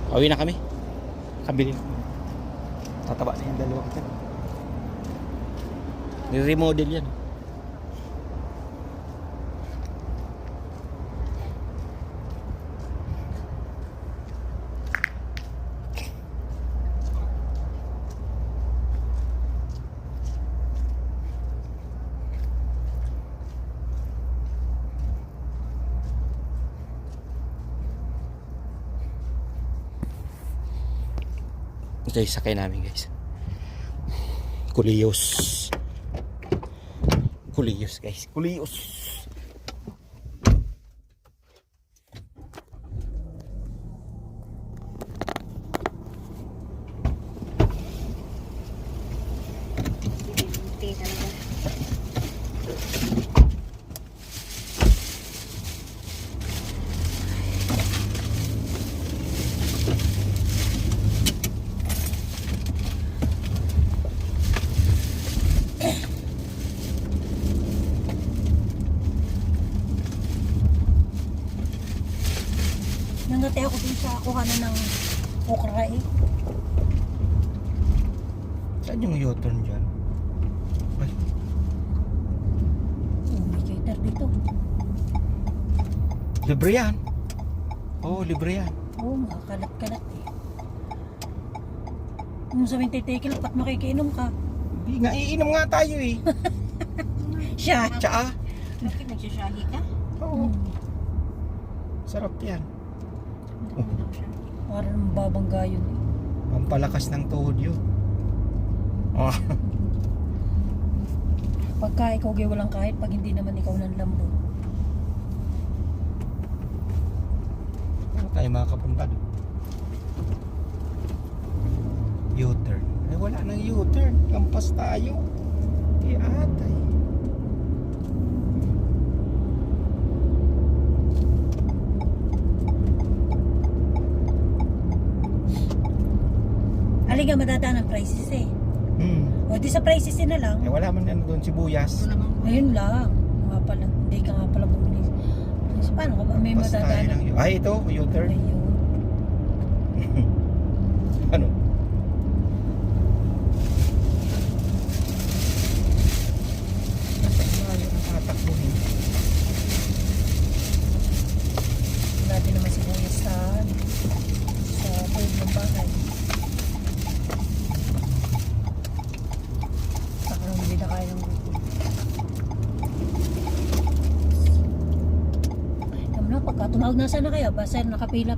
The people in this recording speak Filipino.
Pauwi na kami. Kabili. Tataba na yung dalawa kita. Ni-remodel yan. Ito yung sakay namin guys. Kuliyos. Kuliyos guys. Kuliyos. Okay talaga. Nangati ako dun sa kuhanan ng okra eh. Saan yung U-turn dyan? Ay, Oh, may cater dito. libre yan. Oo, libre yan. Oo, mga kalat-kalat eh. Kung sabihin titikil, pat makikiinom ka. Hindi nga, iinom nga tayo eh. Siya. Tsaa. Bakit nagsasyahi ka? Oo, sarap yan. Parang mababangga yun eh. Pampalakas ng tuhod yun. Oh. Pagka ikaw gay walang kahit, pag hindi naman ikaw ng lambo. Ano tayo makakapunta doon? U-turn. Ay, wala nang U-turn. Lampas tayo. Atay. Aliga matadaan ang prices eh. O di sa prices na lang. Eh, wala man yan doon sibuyas. Ayun lang. Nga pala. Hindi ka nga pala bumili. So, paano ka ba? May Lampas tayo matadaan. ng ay, ito, U-turn. Ayun. Ano? Tayo ang tatakbuhin. Dati naman sibuyas sa food ng bahay. Saka hindi na kaya ng gusto. Alam na, pagka tumawag na sana kaya, basta nakapila